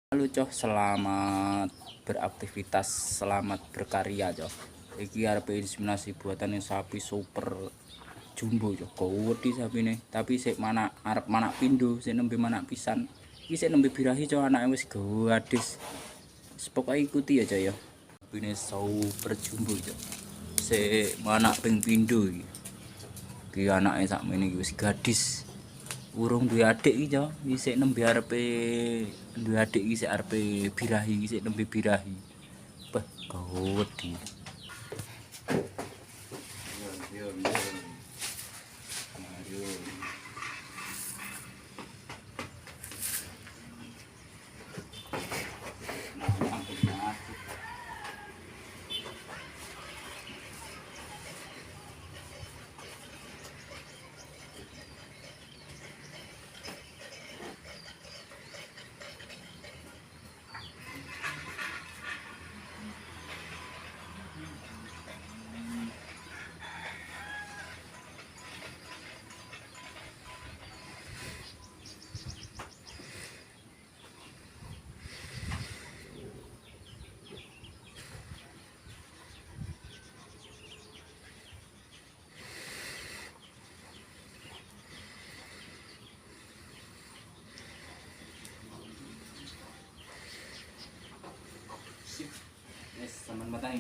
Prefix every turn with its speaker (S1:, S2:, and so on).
S1: Halo Coh, selamat beraktivitas, selamat berkarya Coh. Iki arep inseminasi buatan sapi super jumbo Coh. Gowedi sapine, tapi sik mana arep manak pindho, sik nembe manak pisan. Iki sik nembe birahi Coh, anake wis gadis. Pokoke ikuti ya Coh ya. Sapine super jumbo Coh. Sik manak ping pindho iki. Iki anake sakmene iki wis gadis. Urung duwe adik iki yo, isih nembe arepe duwe adik iki sik arepe birahi, isih nembe birahi. Beh, gawedi. Yes, saman matang.